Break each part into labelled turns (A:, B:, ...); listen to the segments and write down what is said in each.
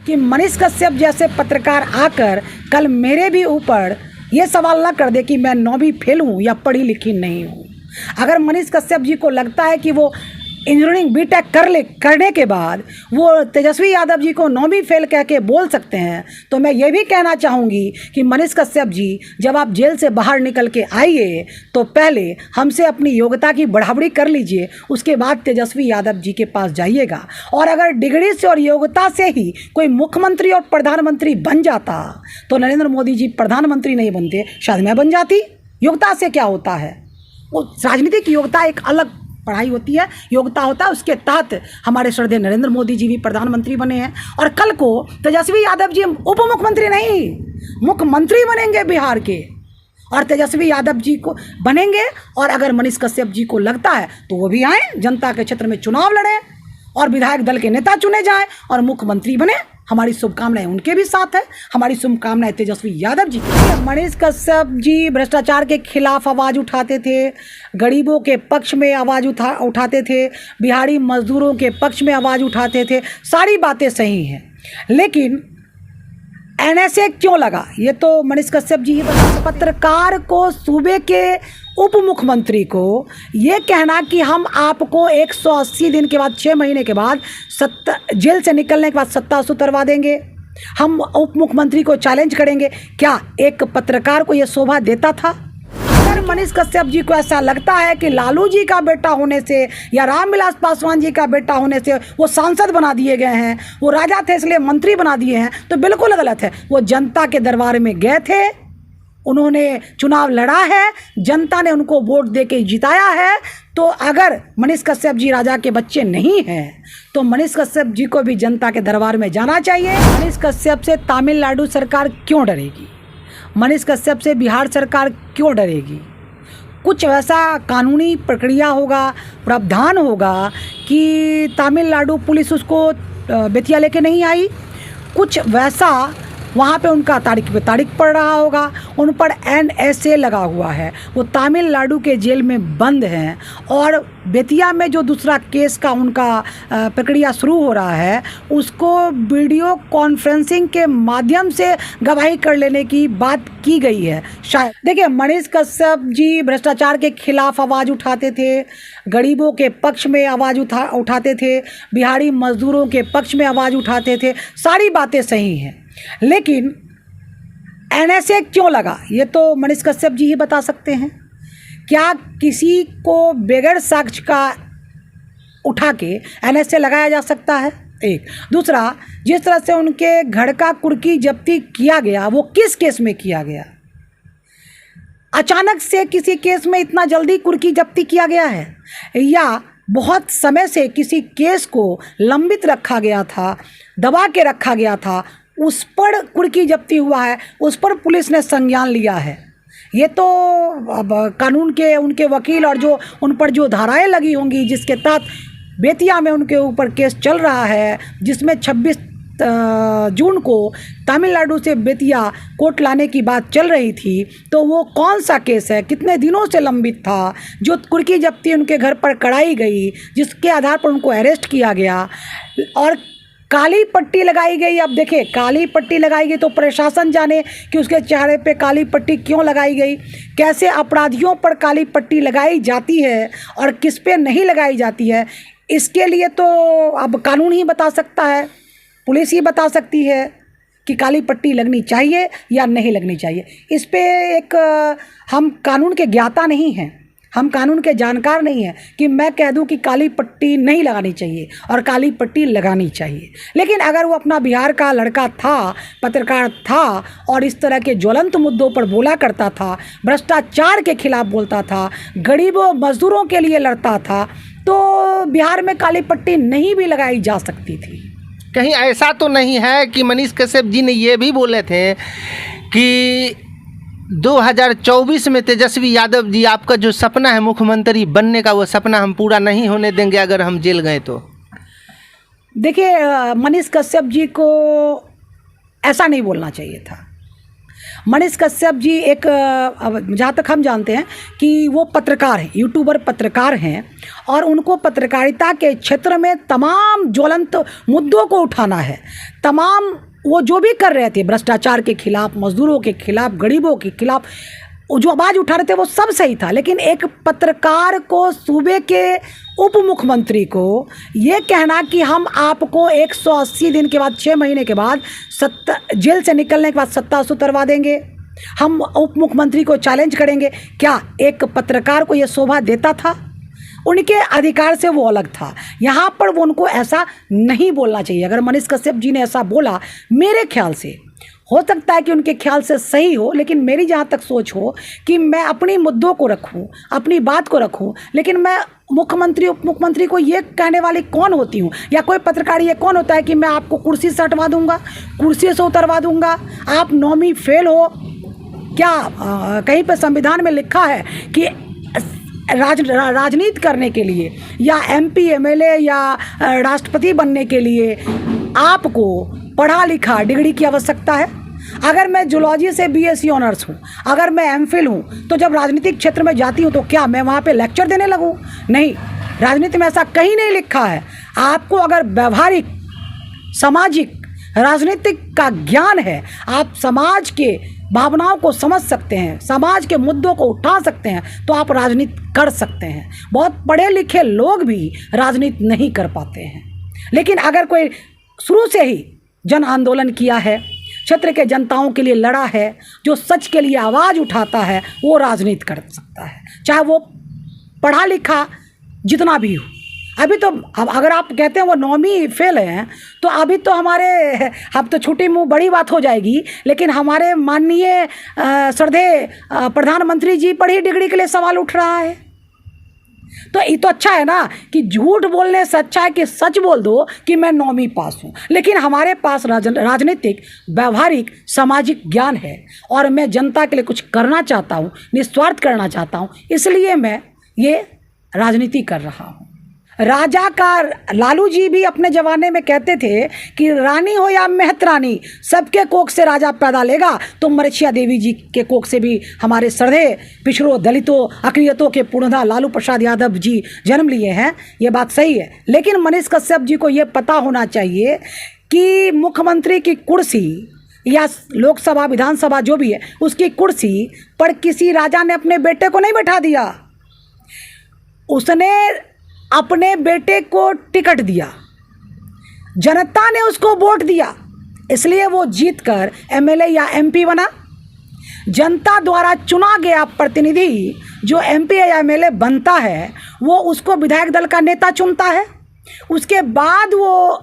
A: कि मनीष कश्यप जैसे पत्रकार आकर कल मेरे भी ऊपर ये सवाल ना कर दे कि मैं 9वीं फेल हूँ या पढ़ी लिखी नहीं हूँ। अगर मनीष कश्यप जी को लगता है कि वो इंजीनियरिंग बीटेक करने के बाद वो तेजस्वी यादव जी को 9वीं फेल कह के बोल सकते हैं, तो मैं ये भी कहना चाहूँगी कि मनीष कश्यप जी जब आप जेल से बाहर निकल के आइए तो पहले हमसे अपनी योग्यता की बढ़ावड़ी कर लीजिए, उसके बाद तेजस्वी यादव जी के पास जाइएगा। और अगर डिग्री से और योग्यता से ही कोई मुख्यमंत्री और प्रधानमंत्री बन जाता तो नरेंद्र मोदी जी प्रधानमंत्री नहीं बनते, शायद मैं बन जाती। योग्यता से क्या होता है, वो राजनीतिक योग्यता एक अलग पढ़ाई होती है, योग्यता होता है, उसके तहत हमारे श्रद्धेय नरेंद्र मोदी जी भी प्रधानमंत्री बने हैं। और कल को तेजस्वी यादव जी उप मुख्यमंत्री नहीं मुख्यमंत्री बनेंगे बिहार के, और तेजस्वी यादव जी को बनेंगे। और अगर मनीष कश्यप जी को लगता है तो वो भी आए, जनता के क्षेत्र में चुनाव लड़ें और विधायक दल के नेता चुने जाएं और मुख्यमंत्री बने। हमारी शुभकामनाएं उनके भी साथ है, हमारी शुभकामनाएं तेजस्वी यादव जी। मनीष कश्यप जी भ्रष्टाचार के खिलाफ आवाज़ उठाते थे, गरीबों के पक्ष में आवाज़ उठाते थे, बिहारी मजदूरों के पक्ष में आवाज़ उठाते थे, सारी बातें सही हैं। लेकिन एनएसए क्यों लगा, ये तो मनीष कश्यप जी ही बता। पत्रकार को, सूबे के उप मुख्यमंत्री को ये कहना कि हम आपको 180 दिन के बाद, 6 महीने के बाद जेल से निकलने के बाद सत्ता से उतरवा देंगे, हम उप मुख्यमंत्री को चैलेंज करेंगे, क्या एक पत्रकार को ये शोभा देता था? अगर मनीष कश्यप जी को ऐसा लगता है कि लालू जी का बेटा होने से या रामविलास पासवान जी का बेटा होने से वो सांसद बना दिए गए हैं, वो राजा थे इसलिए मंत्री बना दिए हैं, तो बिल्कुल गलत है। वो जनता के दरबार में गए थे, उन्होंने चुनाव लड़ा है, जनता ने उनको वोट दे के जिताया है। तो अगर मनीष कश्यप जी राजा के बच्चे नहीं हैं तो मनीष कश्यप जी को भी जनता के दरबार में जाना चाहिए। मनीष कश्यप से तमिलनाडु सरकार क्यों डरेगी, मनीष कश्यप से बिहार सरकार क्यों डरेगी? कुछ वैसा कानूनी प्रक्रिया होगा, प्रावधान होगा कि तमिलनाडु पुलिस उसको बेतिया लेके नहीं आई, कुछ वैसा वहाँ पे उनका तारीख पे तारीख पड़ रहा होगा, उन पर एनएसए लगा हुआ है, वो तमिलनाडु के जेल में बंद हैं। और बेतिया में जो दूसरा केस का उनका प्रक्रिया शुरू हो रहा है, उसको वीडियो कॉन्फ्रेंसिंग के माध्यम से गवाही कर लेने की बात की गई है शायद। देखिए, मनीष कश्यप जी भ्रष्टाचार के खिलाफ आवाज़ उठाते थे, गरीबों के पक्ष में आवाज़ उठाते थे, बिहारी मजदूरों के पक्ष में आवाज़ उठाते थे, सारी बातें सही हैं। लेकिन एनएसए क्यों लगा, ये तो मनीष कश्यप जी ही बता सकते हैं। क्या किसी को बगैर साक्ष्य का उठा के एनएसए लगाया जा सकता है? एक। दूसरा, जिस तरह से उनके घर का कुर्की जब्ती किया गया, वो किस केस में किया गया? अचानक से किसी केस में इतना जल्दी कुर्की जब्ती किया गया है, या बहुत समय से किसी केस को लंबित रखा गया था, दबा के रखा गया था, उस पर कुर्की जब्ती हुआ है, उस पर पुलिस ने संज्ञान लिया है? ये तो अब कानून के उनके वकील और जो उन पर जो धाराएं लगी होंगी, जिसके तहत बेतिया में उनके ऊपर केस चल रहा है, जिसमें 26 जून को तमिलनाडु से बेतिया कोर्ट लाने की बात चल रही थी, तो वो कौन सा केस है, कितने दिनों से लंबित था, जो कुर्की जब्ती उनके घर पर कराई गई, जिसके आधार पर उनको अरेस्ट किया गया और काली पट्टी लगाई गई। अब देखिए, काली पट्टी लगाई गई तो प्रशासन जाने कि उसके चेहरे पे काली पट्टी क्यों लगाई गई, कैसे अपराधियों पर काली पट्टी लगाई जाती है और किस पे नहीं लगाई जाती है, इसके लिए तो अब कानून ही बता सकता है, पुलिस ही बता सकती है कि काली पट्टी लगनी चाहिए या नहीं लगनी चाहिए। इस पे एक हम कानून के ज्ञाता नहीं हैं, हम कानून के जानकार नहीं हैं कि मैं कह दूं कि काली पट्टी नहीं लगानी चाहिए और काली पट्टी लगानी चाहिए। लेकिन अगर वो अपना बिहार का लड़का था, पत्रकार था और इस तरह के ज्वलंत मुद्दों पर बोला करता था, भ्रष्टाचार के खिलाफ बोलता था, गरीबों मजदूरों के लिए लड़ता था, तो बिहार में काली पट्टी नहीं भी लगाई जा सकती थी।
B: कहीं ऐसा तो नहीं है कि मनीष कश्यप जी ने ये भी बोले थे कि 2024 में तेजस्वी यादव जी, आपका जो सपना है मुख्यमंत्री बनने का, वो सपना हम पूरा नहीं होने देंगे अगर हम जेल गए तो?
A: देखिए, मनीष कश्यप जी को ऐसा नहीं बोलना चाहिए था। मनीष कश्यप जी एक जहाँ तक हम जानते हैं कि वो पत्रकार हैं, यूट्यूबर पत्रकार हैं, और उनको पत्रकारिता के क्षेत्र में तमाम ज्वलंत मुद्दों को उठाना है। तमाम वो जो भी कर रहे थे, भ्रष्टाचार के खिलाफ, मजदूरों के खिलाफ, गरीबों के खिलाफ, वो जो आवाज़ उठा रहे थे वो सब सही था। लेकिन एक पत्रकार को, सूबे के उप मुख्यमंत्री को ये कहना कि हम आपको 180 दिन के बाद, 6 महीने के बाद जेल से निकलने के बाद सत्ता से उतरवा देंगे, हम उप मुख्यमंत्री को चैलेंज करेंगे, क्या एक पत्रकार को ये शोभा देता था? उनके अधिकार से वो अलग था। यहाँ पर वो उनको ऐसा नहीं बोलना चाहिए। अगर मनीष कश्यप जी ने ऐसा बोला, मेरे ख्याल से हो सकता है कि उनके ख्याल से सही हो, लेकिन मेरी जहाँ तक सोच हो कि मैं अपनी मुद्दों को रखूँ, अपनी बात को रखूँ, लेकिन मैं मुख्यमंत्री, उप मुख्यमंत्री को ये कहने वाली कौन होती हूँ? या कोई पत्रकार ये कौन होता है कि मैं आपको कुर्सी से हटवा दूँगा, कुर्सी से उतरवा दूँगा, आप नौमी फेल हो? क्या कहीं पर संविधान में लिखा है कि राजनीति करने के लिए या MP MLA या राष्ट्रपति बनने के लिए आपको पढ़ा लिखा डिग्री की आवश्यकता है? अगर मैं जूलॉजी से BSc ऑनर्स हूँ, अगर मैं MPhil हूँ, तो जब राजनीतिक क्षेत्र में जाती हूँ तो क्या मैं वहाँ पे लेक्चर देने लगूँ? नहीं, राजनीति में ऐसा कहीं नहीं लिखा है। आपको अगर व्यवहारिक, सामाजिक, राजनीतिक का ज्ञान है, आप समाज के भावनाओं को समझ सकते हैं, समाज के मुद्दों को उठा सकते हैं, तो आप राजनीति कर सकते हैं। बहुत पढ़े लिखे लोग भी राजनीति नहीं कर पाते हैं। लेकिन अगर कोई शुरू से ही जन आंदोलन किया है, क्षेत्र के जनताओं के लिए लड़ा है, जो सच के लिए आवाज़ उठाता है, वो राजनीति कर सकता है, चाहे वो पढ़ा लिखा जितना भी हो। अभी तो अब अगर आप कहते हैं वो 9वीं फेल हैं, तो अभी तो हमारे, अब तो छोटी मुँह बड़ी बात हो जाएगी, लेकिन हमारे माननीय श्रद्धेय प्रधानमंत्री जी पर ही डिग्री के लिए सवाल उठ रहा है। तो ये तो अच्छा है ना कि झूठ बोलने से अच्छा है कि सच बोल दो कि मैं 9वीं पास हूँ। लेकिन हमारे पास राजनीतिक, व्यवहारिक, सामाजिक ज्ञान है, और मैं जनता के लिए कुछ करना चाहता हूँ, निस्वार्थ करना चाहता हूँ, इसलिए मैं ये राजनीति कर रहा हूँ। राजा का लालू जी भी अपने जमाने में कहते थे कि रानी हो या मेहतरानी, सबके कोख से राजा पैदा लेगा। तो मरछिया देवी जी के कोख से भी हमारे श्रद्धेय पिछड़ों, दलितों, अक़लियतों के पूर्णतः लालू प्रसाद यादव जी जन्म लिए हैं। ये बात सही है, लेकिन मनीष कश्यप जी को ये पता होना चाहिए कि मुख्यमंत्री की कुर्सी या लोकसभा, विधानसभा जो भी है, उसकी कुर्सी पर किसी राजा ने अपने बेटे को नहीं बैठा दिया। उसने अपने बेटे को टिकट दिया, जनता ने उसको वोट दिया, इसलिए वो जीतकर MLA या MP बना। जनता द्वारा चुना गया प्रतिनिधि जो MP या MLA बनता है, वो उसको विधायक दल का नेता चुनता है, उसके बाद वो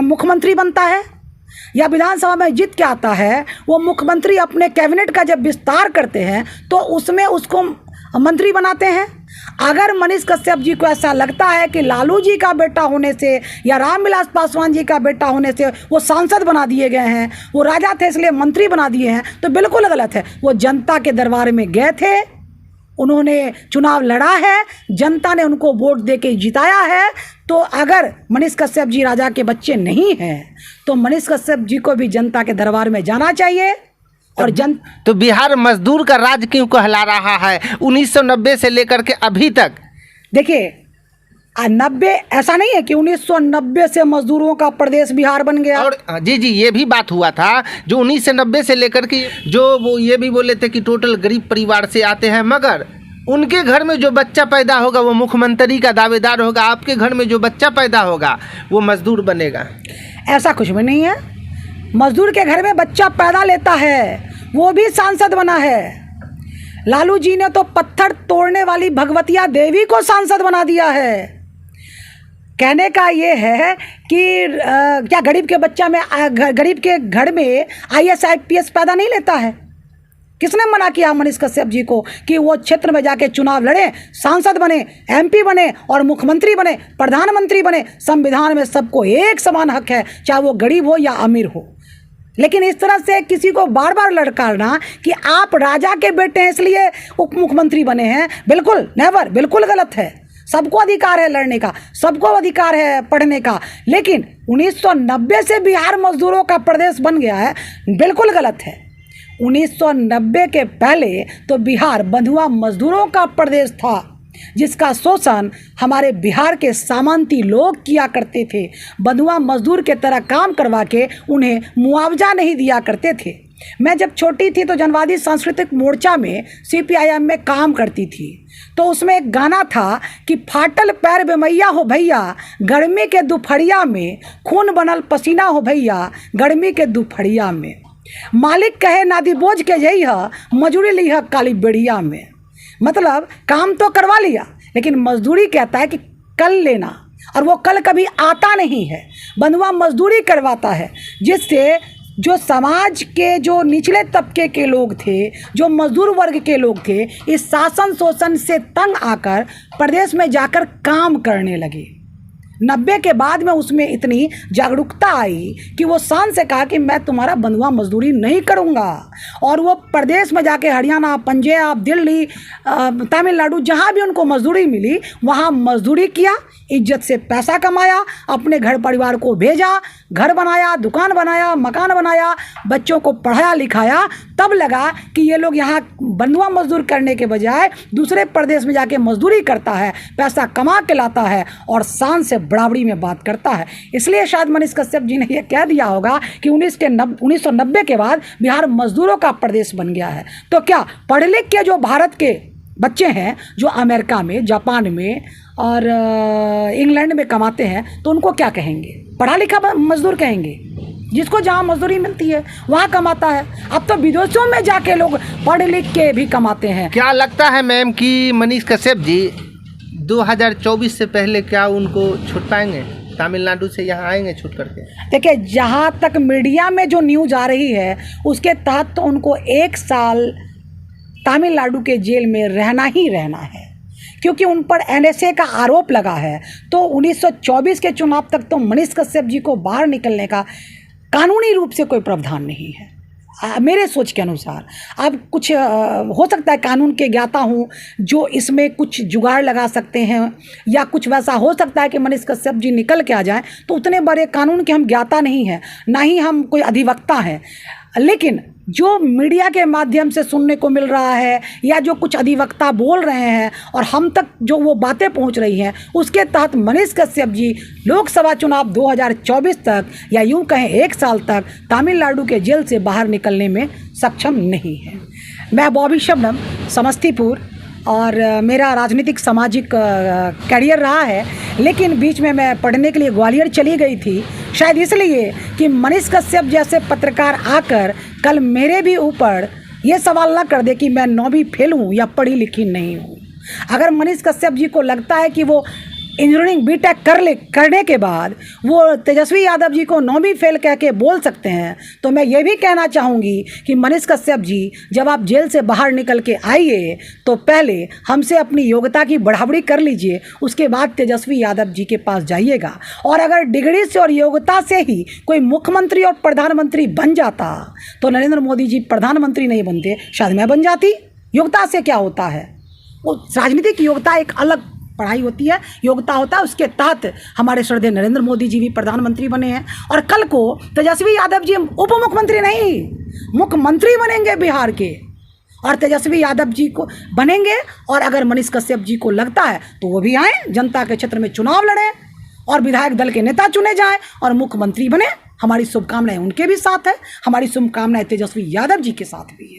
A: मुख्यमंत्री बनता है या विधानसभा में जीत के आता है। वो मुख्यमंत्री अपने कैबिनेट का जब विस्तार करते हैं तो उसमें उसको मंत्री बनाते हैं। अगर मनीष कश्यप जी को ऐसा लगता है कि लालू जी का बेटा होने से या रामविलास पासवान जी का बेटा होने से वो सांसद बना दिए गए हैं, वो राजा थे इसलिए मंत्री बना दिए हैं, तो बिल्कुल गलत है। वो जनता के दरबार में गए थे, उन्होंने चुनाव लड़ा है, जनता ने उनको वोट दे के जिताया है। तो अगर मनीष कश्यप जी राजा के बच्चे नहीं हैं, तो मनीष कश्यप जी को भी जनता के दरबार में जाना चाहिए। और
B: तो बिहार मजदूर का राज क्यों कहला रहा है 1990 से लेकर के अभी तक?
A: देखिए, 90 ऐसा नहीं है कि 1990 से मजदूरों का प्रदेश बिहार बन गया।
B: और जी जी, ये भी बात हुआ था जो 1990 से लेकर के, जो वो ये भी बोले थे कि टोटल गरीब परिवार से आते हैं, मगर उनके घर में जो बच्चा पैदा होगा वो मुख्यमंत्री का दावेदार होगा, आपके घर में जो बच्चा पैदा होगा वो मजदूर बनेगा।
A: ऐसा कुछ भी नहीं है। मजदूर के घर में बच्चा पैदा लेता है, वो भी सांसद बना है। लालू जी ने तो पत्थर तोड़ने वाली भगवतिया देवी को सांसद बना दिया है। कहने का ये है कि क्या गरीब के बच्चा में, गरीब के घर में IAS IPS पैदा नहीं लेता है? किसने मना किया मनीष कश्यप जी को कि वो क्षेत्र में जाके चुनाव लड़े, सांसद बने, MP बने और मुख्यमंत्री बने, प्रधानमंत्री बने? संविधान में सबको एक समान हक है, चाहे वो गरीब हो या अमीर हो। लेकिन इस तरह से किसी को बार बार लड़काना कि आप राजा के बेटे हैं इसलिए उप मुख्यमंत्री बने हैं, बिल्कुल नेवर, बिल्कुल गलत है। सबको अधिकार है लड़ने का, सबको अधिकार है पढ़ने का, लेकिन 1990 से बिहार मजदूरों का प्रदेश बन गया है, बिल्कुल गलत है। 1990 के पहले तो बिहार बंधुआ मजदूरों का प्रदेश था, जिसका शोषण हमारे बिहार के सामंती लोग किया करते थे। बंधुआ मजदूर के तरह काम करवा के उन्हें मुआवजा नहीं दिया करते थे। मैं जब छोटी थी तो जनवादी सांस्कृतिक मोर्चा में CPIM में काम करती थी, तो उसमें एक गाना था कि फाटल पैर बेमैया हो भैया, गर्मी के दुपहरिया में, खून बनल पसीना हो भैया, गर्मी के दुपहरिया में, मालिक कहे नादी बोझ के जइह, मजूरी लीह काली बेड़िया में। मतलब काम तो करवा लिया, लेकिन मजदूरी कहता है कि कल लेना, और वो कल कभी आता नहीं है। बंधुआ मजदूरी करवाता है, जिससे जो समाज के जो निचले तबके के लोग थे, जो मजदूर वर्ग के लोग थे, इस शासन शोषण से तंग आकर प्रदेश में जाकर काम करने लगे। 90 के बाद में उसमें इतनी जागरूकता आई कि वो शान से कहा कि मैं तुम्हारा बंधुआ मजदूरी नहीं करूँगा, और वो प्रदेश में जाके हरियाणा, पंजाब, दिल्ली, तमिलनाडु, जहाँ भी उनको मजदूरी मिली वहाँ मजदूरी किया, इज्जत से पैसा कमाया, अपने घर परिवार को भेजा, घर बनाया, दुकान बनाया, मकान बनाया, बच्चों को पढ़ाया लिखाया। तब लगा कि ये लोग यहाँ बंधुआ मजदूर करने के बजाय दूसरे प्रदेश में जाके मजदूरी करता है, पैसा कमा के लाता है और शान से बराबरी में बात करता है। इसलिए शायद मनीष कश्यप जी ने यह कह दिया होगा कि 1990 के बाद बिहार मजदूरों का प्रदेश बन गया है। तो क्या पढ़ लिख के जो भारत के बच्चे हैं, जो अमेरिका में, जापान में और इंग्लैंड में कमाते हैं, तो उनको क्या कहेंगे? पढ़ा लिखा मजदूर कहेंगे। जिसको जहाँ मजदूरी मिलती है वहाँ कमाता है। अब तो विदेशों में जाके लोग पढ़ लिख के भी कमाते हैं।
B: क्या लगता है मैम कि मनीष कश्यप जी 2024 से पहले क्या उनको छूट पाएंगे? तमिलनाडु से यहाँ आएंगे छूट करके?
A: देखिए, जहाँ तक मीडिया में जो न्यूज़ आ रही है उसके तहत तो उनको 1 साल तमिलनाडु के जेल में रहना ही रहना है, क्योंकि उन पर NSA का आरोप लगा है। तो 1924 के चुनाव तक तो मनीष कश्यप जी को बाहर निकलने का कानूनी रूप से कोई प्रावधान नहीं है मेरे सोच के अनुसार। अब कुछ हो सकता है, कानून के ज्ञाता हूँ, जो इसमें कुछ जुगाड़ लगा सकते हैं, या कुछ वैसा हो सकता है कि मनीष कश्यप जी निकल के आ जाएं। तो उतने बड़े कानून के हम ज्ञाता नहीं हैं, ना ही हम कोई अधिवक्ता हैं। लेकिन जो मीडिया के माध्यम से सुनने को मिल रहा है, या जो कुछ अधिवक्ता बोल रहे हैं और हम तक जो वो बातें पहुंच रही हैं, उसके तहत मनीष कश्यप जी लोकसभा चुनाव 2024 तक, या यूं कहें 1 साल तक, तमिलनाडु के जेल से बाहर निकलने में सक्षम नहीं है। मैं बॉबी शबनम, समस्तीपुर, और मेरा राजनीतिक सामाजिक कैरियर रहा है, लेकिन बीच में मैं पढ़ने के लिए ग्वालियर चली गई थी, शायद इसलिए कि मनीष कश्यप जैसे पत्रकार आकर कल मेरे भी ऊपर ये सवाल ना कर दे कि मैं 9वीं फेल हूँ या पढ़ी लिखी नहीं हूँ। अगर मनीष कश्यप जी को लगता है कि वो इंजीनियरिंग BTech करने के बाद वो तेजस्वी यादव जी को 9वीं फेल कह के बोल सकते हैं, तो मैं ये भी कहना चाहूँगी कि मनीष कश्यप जी, जब आप जेल से बाहर निकल के आइए तो पहले हमसे अपनी योग्यता की बढ़ावड़ी कर लीजिए, उसके बाद तेजस्वी यादव जी के पास जाइएगा। और अगर डिग्री से और योग्यता से ही कोई मुख्यमंत्री और प्रधानमंत्री बन जाता तो नरेंद्र मोदी जी प्रधानमंत्री नहीं बनते, शायद मैं बन जाती। योग्यता से क्या होता है? वो राजनीतिक योग्यता एक अलग पढ़ाई होती है, योग्यता होता है, उसके तहत हमारे श्रद्धेय नरेंद्र मोदी जी भी प्रधानमंत्री बने हैं। और कल को तेजस्वी यादव जी उप मुख्यमंत्री नहीं, मुख्यमंत्री बनेंगे बिहार के, और तेजस्वी यादव जी को बनेंगे। और अगर मनीष कश्यप जी को लगता है तो वो भी आए, जनता के क्षेत्र में चुनाव लड़ें और विधायक दल के नेता चुने जाएं और मुख्यमंत्री बने। हमारी शुभकामनाएं उनके भी साथ है, हमारी शुभकामनाएं तेजस्वी यादव जी के साथ भी है।